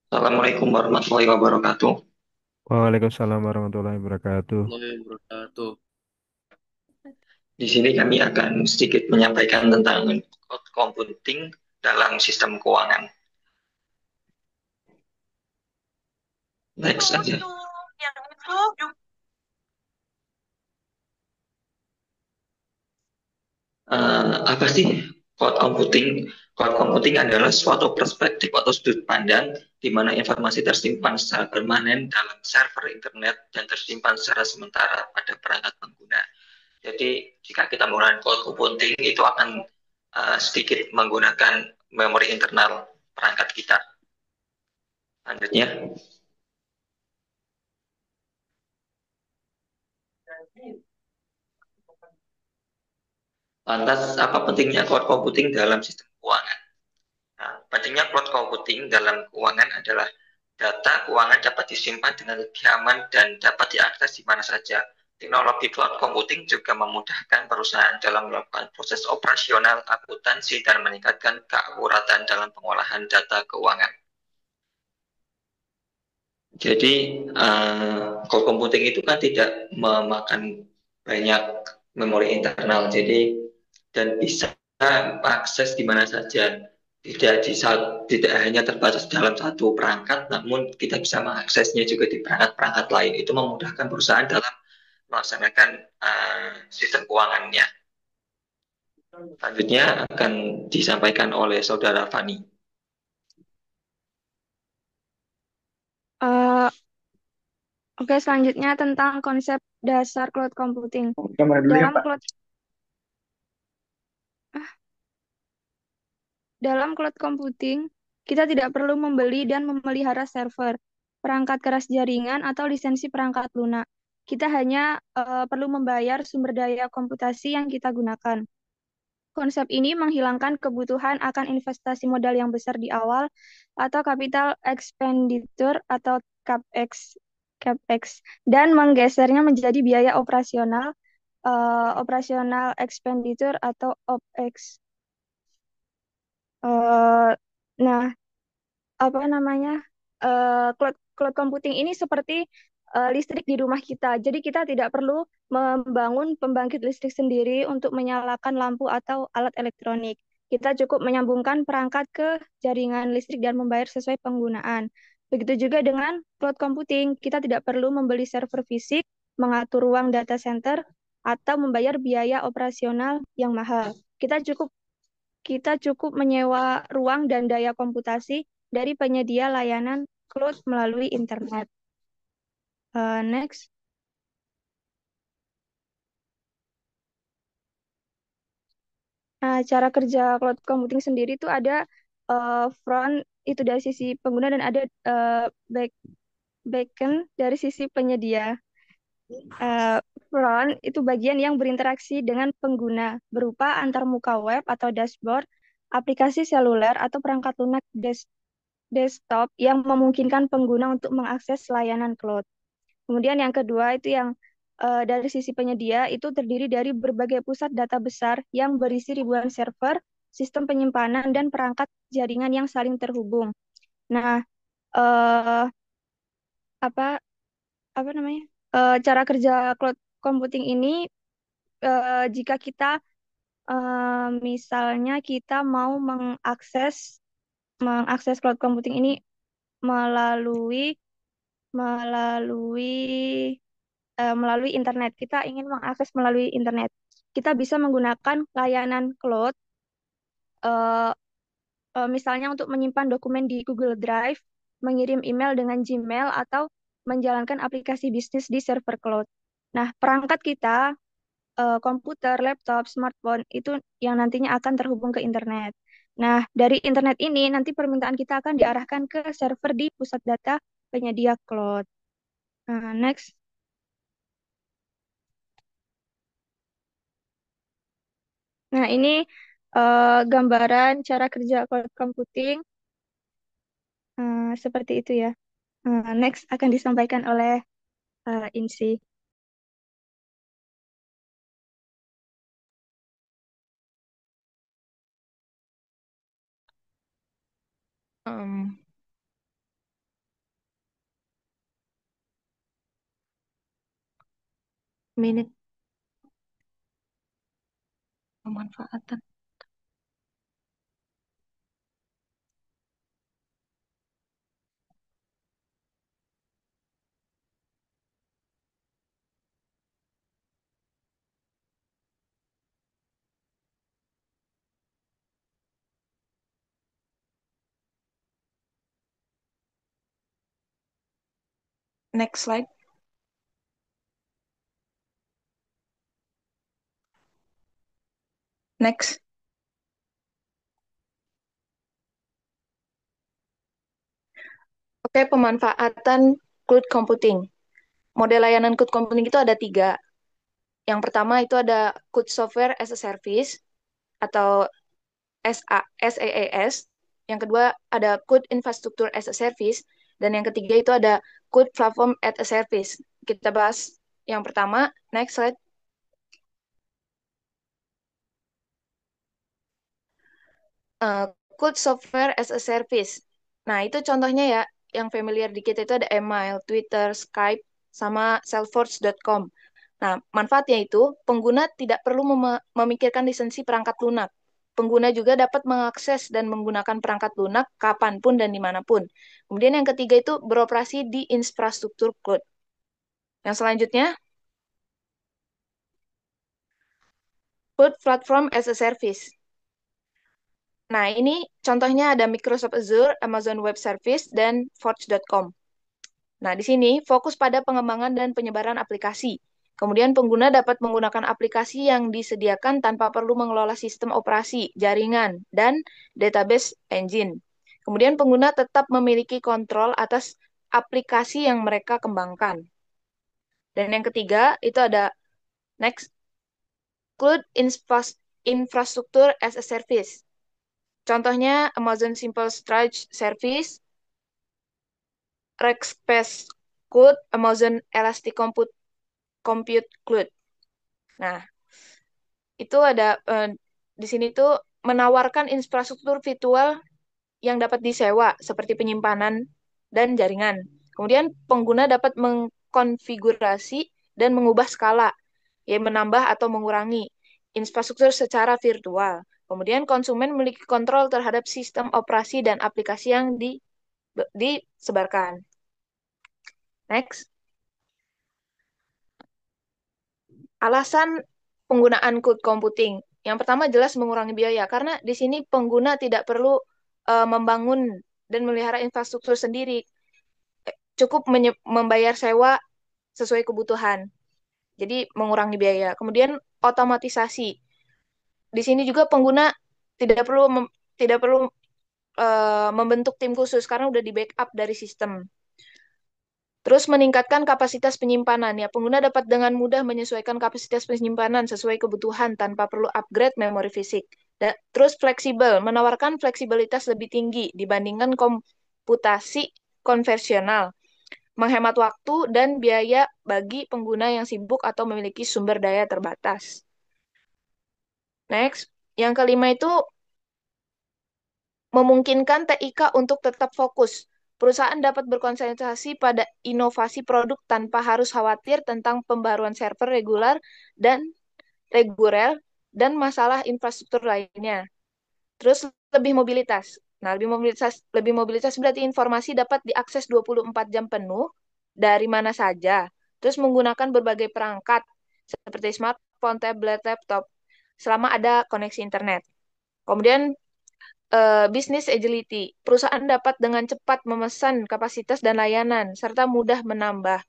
Assalamualaikum warahmatullahi wabarakatuh. Waalaikumsalam warahmatullahi wabarakatuh. Warahmatullahi wabarakatuh. Di sini kami akan sedikit menyampaikan tentang cloud computing dalam sistem keuangan. Next saja. Apa sih cloud computing? Cloud computing adalah suatu perspektif atau sudut pandang di mana informasi tersimpan secara permanen dalam server internet dan tersimpan secara sementara pada perangkat pengguna. Jadi jika kita menggunakan cloud computing itu akan sedikit menggunakan memori internal perangkat kita. Selanjutnya, lantas apa pentingnya cloud computing dalam sistem keuangan? Nah, pentingnya cloud computing dalam keuangan adalah data keuangan dapat disimpan dengan lebih aman dan dapat diakses di mana saja. Teknologi cloud computing juga memudahkan perusahaan dalam melakukan proses operasional, akuntansi, dan meningkatkan keakuratan dalam pengolahan data keuangan. Jadi, cloud computing itu kan tidak memakan banyak memori internal, jadi dan bisa akses di mana saja. Tidak hanya terbatas dalam satu perangkat, namun kita bisa mengaksesnya juga di perangkat-perangkat lain. Itu memudahkan perusahaan dalam melaksanakan sistem keuangannya. Selanjutnya akan disampaikan oleh Saudara Fani. Eh, Oke, selanjutnya tentang konsep dasar cloud computing. Gambar dulu ya, Dalam Pak. cloud dalam cloud computing, kita tidak perlu membeli dan memelihara server, perangkat keras jaringan atau lisensi perangkat lunak. Kita hanya perlu membayar sumber daya komputasi yang kita gunakan. Konsep ini menghilangkan kebutuhan akan investasi modal yang besar di awal atau capital expenditure atau CapEx dan menggesernya menjadi biaya operasional expenditure atau OpEx. Eh, nah, apa namanya? Cloud computing ini seperti listrik di rumah kita. Jadi kita tidak perlu membangun pembangkit listrik sendiri untuk menyalakan lampu atau alat elektronik. Kita cukup menyambungkan perangkat ke jaringan listrik dan membayar sesuai penggunaan. Begitu juga dengan cloud computing, kita tidak perlu membeli server fisik, mengatur ruang data center, atau membayar biaya operasional yang mahal. Kita cukup menyewa ruang dan daya komputasi dari penyedia layanan cloud melalui internet. Next. Nah, cara kerja cloud computing sendiri itu ada front itu dari sisi pengguna dan ada back backend dari sisi penyedia. Eh, Front itu bagian yang berinteraksi dengan pengguna berupa antarmuka web atau dashboard, aplikasi seluler atau perangkat lunak desktop yang memungkinkan pengguna untuk mengakses layanan cloud. Kemudian yang kedua itu yang dari sisi penyedia itu terdiri dari berbagai pusat data besar yang berisi ribuan server, sistem penyimpanan dan perangkat jaringan yang saling terhubung. Nah, eh, apa apa namanya? Cara kerja cloud computing ini jika kita misalnya kita mau mengakses cloud computing ini melalui melalui melalui internet. Kita ingin mengakses melalui internet. Kita bisa menggunakan layanan cloud, eh, misalnya untuk menyimpan dokumen di Google Drive, mengirim email dengan Gmail, atau menjalankan aplikasi bisnis di server cloud. Nah, perangkat kita, komputer, laptop, smartphone, itu yang nantinya akan terhubung ke internet. Nah, dari internet ini nanti permintaan kita akan diarahkan ke server di pusat data penyedia cloud. Next. Nah, ini gambaran cara kerja cloud computing seperti itu ya. Next akan disampaikan oleh Insi. Minute pemanfaatan. Next slide. Next. Oke, pemanfaatan cloud computing. Model layanan cloud computing itu ada tiga. Yang pertama itu ada cloud software as a service atau SaaS. Yang kedua ada cloud infrastructure as a service. Dan yang ketiga itu ada cloud platform as a service. Kita bahas yang pertama. Next slide. uh, Cloud software as a service. Nah, itu contohnya ya, yang familiar di kita itu ada email, Twitter, Skype, sama Salesforce.com. Nah, manfaatnya itu, pengguna tidak perlu memikirkan lisensi perangkat lunak. Pengguna juga dapat mengakses dan menggunakan perangkat lunak kapanpun dan dimanapun. Kemudian yang ketiga itu beroperasi di infrastruktur cloud. Yang selanjutnya, cloud platform as a service. Nah, ini contohnya ada Microsoft Azure, Amazon Web Service, dan Forge.com. Nah, di sini fokus pada pengembangan dan penyebaran aplikasi. Kemudian pengguna dapat menggunakan aplikasi yang disediakan tanpa perlu mengelola sistem operasi, jaringan, dan database engine. Kemudian pengguna tetap memiliki kontrol atas aplikasi yang mereka kembangkan. Dan yang ketiga, itu ada next, Cloud Infrastructure as a Service. Contohnya Amazon Simple Storage Service, Rackspace Cloud, Amazon Elastic Compute Cloud. Nah, itu ada di sini tuh menawarkan infrastruktur virtual yang dapat disewa seperti penyimpanan dan jaringan. Kemudian pengguna dapat mengkonfigurasi dan mengubah skala, ya menambah atau mengurangi infrastruktur secara virtual. Kemudian konsumen memiliki kontrol terhadap sistem operasi dan aplikasi yang disebarkan. Next. Alasan penggunaan cloud computing. Yang pertama jelas mengurangi biaya, karena di sini pengguna tidak perlu membangun dan melihara infrastruktur sendiri. Cukup membayar sewa sesuai kebutuhan. Jadi mengurangi biaya. Kemudian otomatisasi. Di sini juga pengguna tidak perlu membentuk tim khusus karena udah di backup dari sistem. Terus meningkatkan kapasitas penyimpanan. Ya, pengguna dapat dengan mudah menyesuaikan kapasitas penyimpanan sesuai kebutuhan tanpa perlu upgrade memori fisik. Terus fleksibel, menawarkan fleksibilitas lebih tinggi dibandingkan komputasi konvensional. Menghemat waktu dan biaya bagi pengguna yang sibuk atau memiliki sumber daya terbatas. Next, yang kelima itu memungkinkan TIK untuk tetap fokus. Perusahaan dapat berkonsentrasi pada inovasi produk tanpa harus khawatir tentang pembaruan server reguler dan masalah infrastruktur lainnya. Terus lebih mobilitas. Nah, lebih mobilitas berarti informasi dapat diakses 24 jam penuh dari mana saja. Terus menggunakan berbagai perangkat seperti smartphone, tablet, laptop selama ada koneksi internet. Kemudian Business agility. Perusahaan dapat dengan cepat memesan kapasitas dan layanan, serta mudah menambah,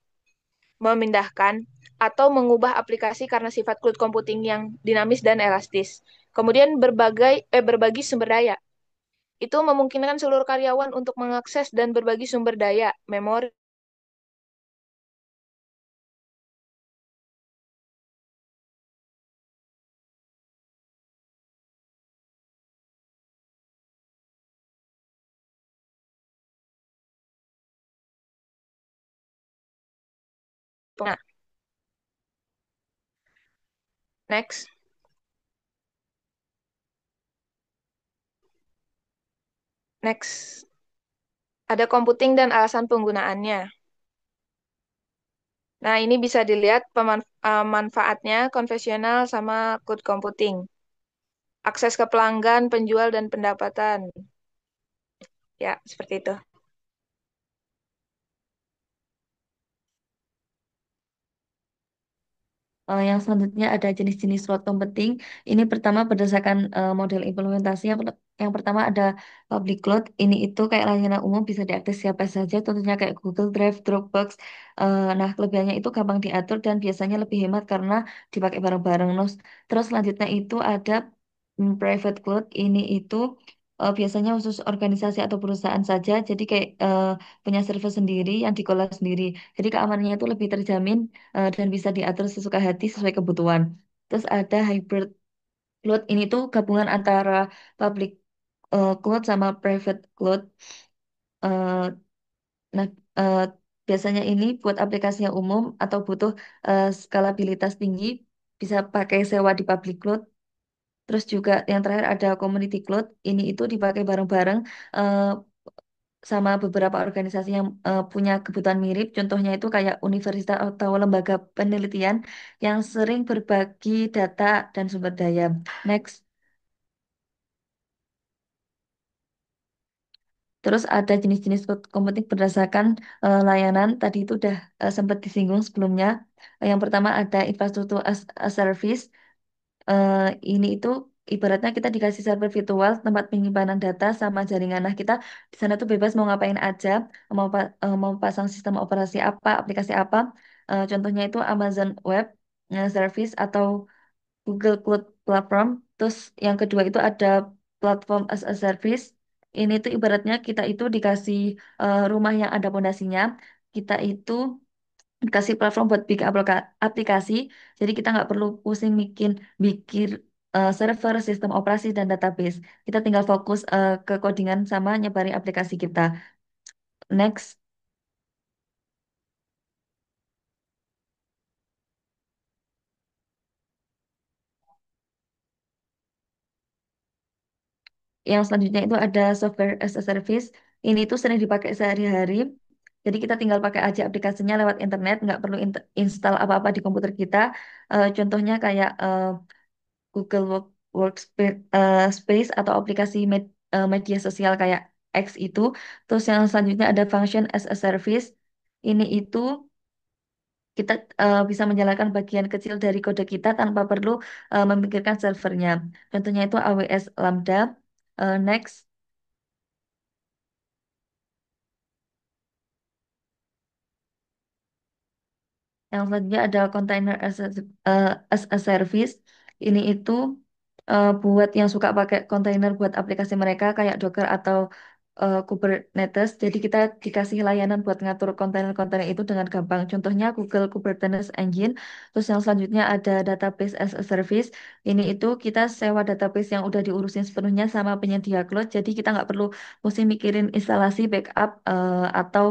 memindahkan, atau mengubah aplikasi karena sifat cloud computing yang dinamis dan elastis. Kemudian berbagi sumber daya. Itu memungkinkan seluruh karyawan untuk mengakses dan berbagi sumber daya, memori, nah, next. Next. Ada computing dan alasan penggunaannya. Nah, ini bisa dilihat manfaatnya konvensional sama cloud computing. Akses ke pelanggan, penjual, dan pendapatan. Ya, seperti itu. Yang selanjutnya ada jenis-jenis cloud computing. Ini pertama berdasarkan model implementasi. Yang pertama ada public cloud. Ini itu kayak layanan umum bisa diakses siapa saja. Tentunya kayak Google Drive, Dropbox. Nah, kelebihannya itu gampang diatur dan biasanya lebih hemat karena dipakai bareng-bareng. Terus selanjutnya itu ada private cloud. Ini itu biasanya khusus organisasi atau perusahaan saja. Jadi kayak punya server sendiri yang dikelola sendiri. Jadi keamanannya itu lebih terjamin dan bisa diatur sesuka hati sesuai kebutuhan. Terus ada hybrid cloud, ini tuh gabungan antara public cloud sama private cloud. Eh, nah, eh, biasanya ini buat aplikasi yang umum atau butuh skalabilitas tinggi bisa pakai sewa di public cloud. Terus juga yang terakhir ada community cloud. Ini itu dipakai bareng-bareng eh, sama beberapa organisasi yang punya kebutuhan mirip. Contohnya itu kayak universitas atau lembaga penelitian yang sering berbagi data dan sumber daya. Next. Terus ada jenis-jenis cloud computing berdasarkan layanan. Tadi itu udah sempat disinggung sebelumnya. Yang pertama ada infrastruktur as a service. eh, ini itu ibaratnya kita dikasih server virtual, tempat penyimpanan data sama jaringan. Nah, kita di sana tuh bebas mau ngapain aja, mau pasang sistem operasi apa, aplikasi apa. Contohnya itu Amazon Web Service atau Google Cloud Platform. Terus yang kedua itu ada platform as a service. Ini tuh ibaratnya kita itu dikasih rumah yang ada pondasinya. Kita itu dikasih platform buat bikin aplikasi, jadi kita nggak perlu pusing bikin server, sistem operasi dan database. Kita tinggal fokus ke codingan sama nyebarin aplikasi kita. Next. Yang selanjutnya itu ada software as a service. Ini tuh sering dipakai sehari-hari. Jadi kita tinggal pakai aja aplikasinya lewat internet, nggak perlu install apa-apa di komputer kita. Contohnya kayak Google Workspace atau aplikasi media sosial kayak X itu. Terus yang selanjutnya ada function as a service. Ini itu kita bisa menjalankan bagian kecil dari kode kita tanpa perlu memikirkan servernya. Contohnya itu AWS Lambda. Next. Yang selanjutnya ada container as a service. Ini itu buat yang suka pakai container buat aplikasi mereka kayak Docker atau Kubernetes. Jadi kita dikasih layanan buat ngatur kontainer-kontainer itu dengan gampang. Contohnya Google Kubernetes Engine. Terus yang selanjutnya ada database as a service. Ini itu kita sewa database yang udah diurusin sepenuhnya sama penyedia cloud. Jadi kita nggak perlu mesti mikirin instalasi backup atau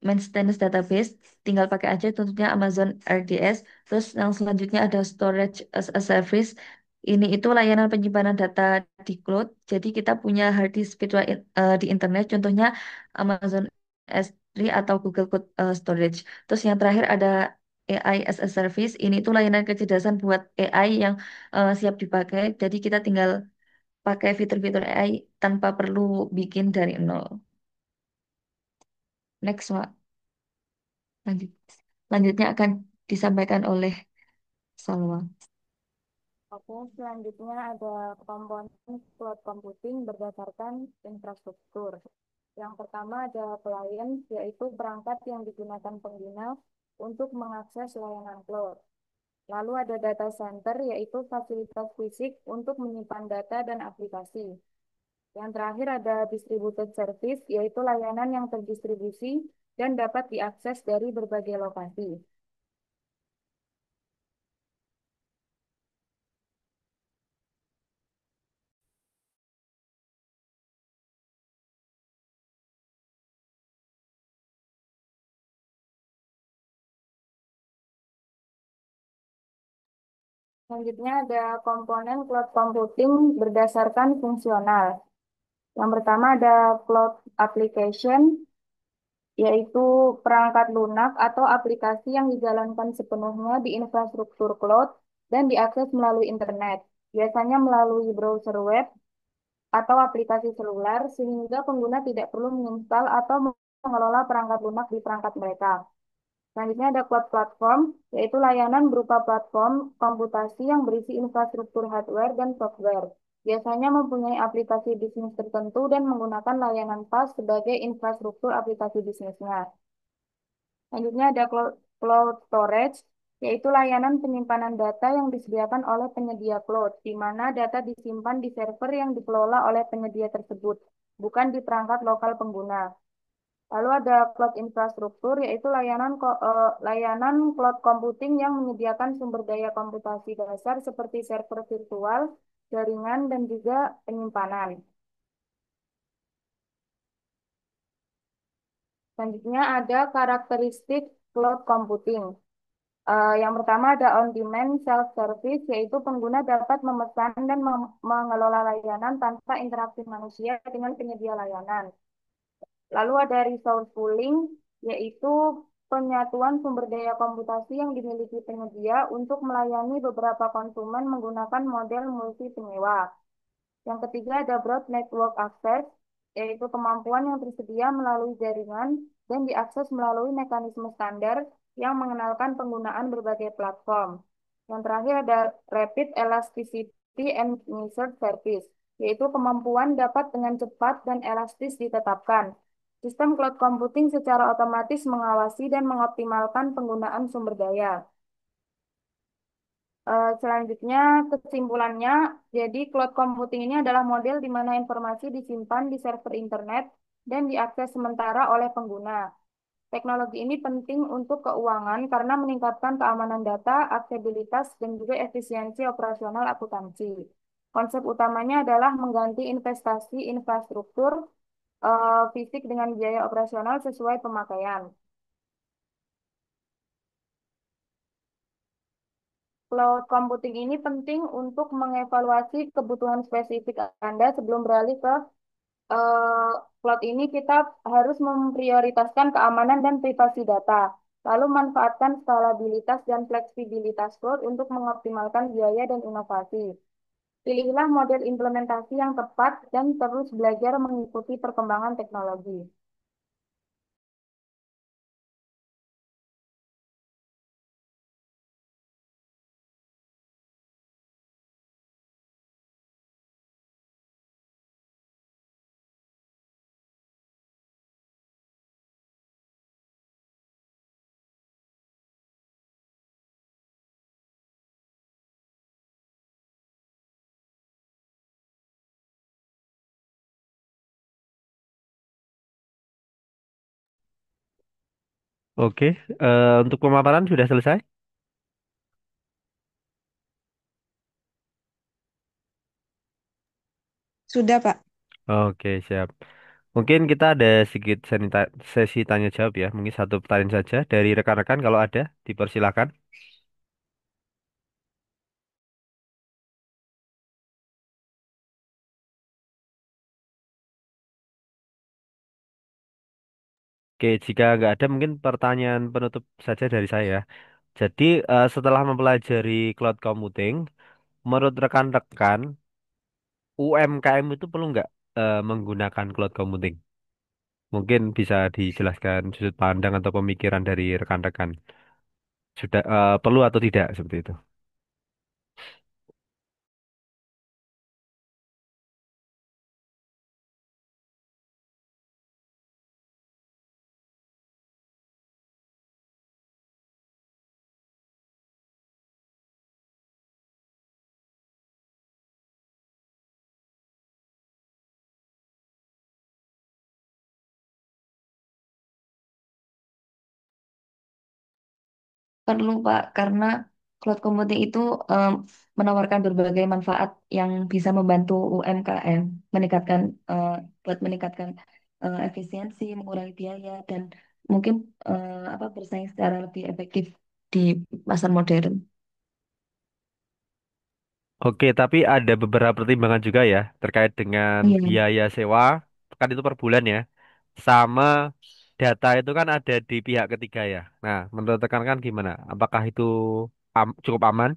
maintenance database, tinggal pakai aja tentunya Amazon RDS. Terus yang selanjutnya ada storage as a service. Ini itu layanan penyimpanan data di cloud. Jadi kita punya hard disk virtual di internet, contohnya Amazon S3 atau Google Cloud Storage. Terus yang terakhir ada AI as a service. Ini itu layanan kecerdasan buat AI yang siap dipakai. Jadi kita tinggal pakai fitur-fitur AI tanpa perlu bikin dari nol. Next, Wak. Lanjut. Lanjutnya akan disampaikan oleh Salwa. Oke, selanjutnya ada komponen cloud computing berdasarkan infrastruktur. Yang pertama ada client, yaitu perangkat yang digunakan pengguna untuk mengakses layanan cloud. Lalu ada data center, yaitu fasilitas fisik untuk menyimpan data dan aplikasi. Yang terakhir ada distributed service, yaitu layanan yang terdistribusi dan dapat diakses dari berbagai lokasi. Selanjutnya ada komponen cloud computing berdasarkan fungsional. Yang pertama ada cloud application, yaitu perangkat lunak atau aplikasi yang dijalankan sepenuhnya di infrastruktur cloud dan diakses melalui internet, biasanya melalui browser web atau aplikasi seluler, sehingga pengguna tidak perlu menginstal atau mengelola perangkat lunak di perangkat mereka. Selanjutnya ada cloud platform, yaitu layanan berupa platform komputasi yang berisi infrastruktur hardware dan software. Biasanya mempunyai aplikasi bisnis tertentu dan menggunakan layanan PaaS sebagai infrastruktur aplikasi bisnisnya. Selanjutnya ada cloud storage, yaitu layanan penyimpanan data yang disediakan oleh penyedia cloud, di mana data disimpan di server yang dikelola oleh penyedia tersebut, bukan di perangkat lokal pengguna. Lalu ada cloud infrastruktur, yaitu layanan cloud computing yang menyediakan sumber daya komputasi dasar seperti server virtual, jaringan, dan juga penyimpanan. Selanjutnya ada karakteristik cloud computing. Yang pertama ada on-demand self-service, yaitu pengguna dapat memesan dan mengelola layanan tanpa interaksi manusia dengan penyedia layanan. Lalu ada resource pooling, yaitu penyatuan sumber daya komputasi yang dimiliki penyedia untuk melayani beberapa konsumen menggunakan model multi penyewa. Yang ketiga ada broad network access, yaitu kemampuan yang tersedia melalui jaringan dan diakses melalui mekanisme standar yang mengenalkan penggunaan berbagai platform. Yang terakhir ada rapid elasticity and measured service, yaitu kemampuan dapat dengan cepat dan elastis ditetapkan. Sistem cloud computing secara otomatis mengawasi dan mengoptimalkan penggunaan sumber daya. Selanjutnya, kesimpulannya, jadi cloud computing ini adalah model di mana informasi disimpan di server internet dan diakses sementara oleh pengguna. Teknologi ini penting untuk keuangan karena meningkatkan keamanan data, aksesibilitas, dan juga efisiensi operasional akuntansi. Konsep utamanya adalah mengganti investasi infrastruktur fisik dengan biaya operasional sesuai pemakaian. Cloud computing ini penting untuk mengevaluasi kebutuhan spesifik Anda sebelum beralih ke eh, cloud ini kita harus memprioritaskan keamanan dan privasi data. Lalu manfaatkan skalabilitas dan fleksibilitas cloud untuk mengoptimalkan biaya dan inovasi. Pilihlah model implementasi yang tepat dan terus belajar mengikuti perkembangan teknologi. Oke, untuk pemaparan sudah selesai. Sudah, Pak. Oke, siap. Mungkin kita ada sedikit sesi tanya jawab ya. Mungkin satu pertanyaan saja dari rekan-rekan kalau ada, dipersilakan. Oke, jika nggak ada, mungkin pertanyaan penutup saja dari saya. Jadi, setelah mempelajari cloud computing, menurut rekan-rekan, UMKM itu perlu nggak menggunakan cloud computing? Mungkin bisa dijelaskan sudut pandang atau pemikiran dari rekan-rekan. Sudah perlu atau tidak seperti itu? Perlu, Pak, karena cloud computing itu em, menawarkan berbagai manfaat yang bisa membantu UMKM meningkatkan eh, buat meningkatkan efisiensi, mengurangi biaya dan mungkin apa bersaing secara lebih efektif di pasar modern. Oke, tapi ada beberapa pertimbangan juga ya terkait dengan Iya. biaya sewa, kan itu per bulan ya, sama data itu kan ada di pihak ketiga ya. Nah, menurut rekan kan gimana? Apakah itu cukup aman?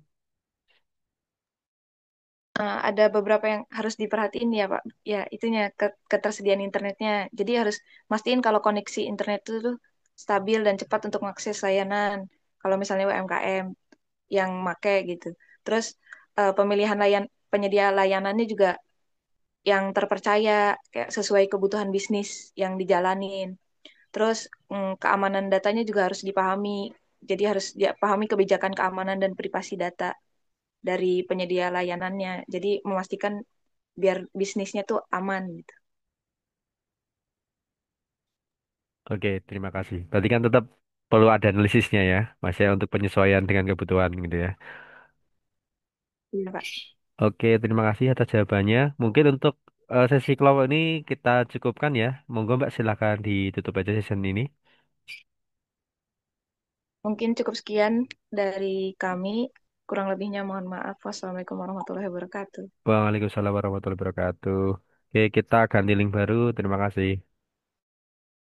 Ada beberapa yang harus diperhatiin ya, Pak. Ya, itunya ketersediaan internetnya. Jadi harus mastiin kalau koneksi internet itu tuh stabil dan cepat untuk mengakses layanan. Kalau misalnya UMKM yang make gitu. Terus pemilihan penyedia layanannya juga yang terpercaya, kayak sesuai kebutuhan bisnis yang dijalanin. Terus keamanan datanya juga harus dipahami. Jadi harus dipahami kebijakan keamanan dan privasi data dari penyedia layanannya. Jadi memastikan biar bisnisnya tuh aman gitu. Oke, terima kasih. Berarti kan tetap perlu ada analisisnya ya, Mas ya, untuk penyesuaian dengan kebutuhan gitu ya. Iya, Pak. Oke, terima kasih atas jawabannya. Mungkin untuk sesi kelompok ini kita cukupkan ya. Monggo Mbak silakan ditutup aja session ini. Mungkin cukup sekian dari kami. Kurang lebihnya mohon maaf. Wassalamualaikum warahmatullahi wabarakatuh. Waalaikumsalam warahmatullahi wabarakatuh. Oke, kita ganti link baru. Terima kasih.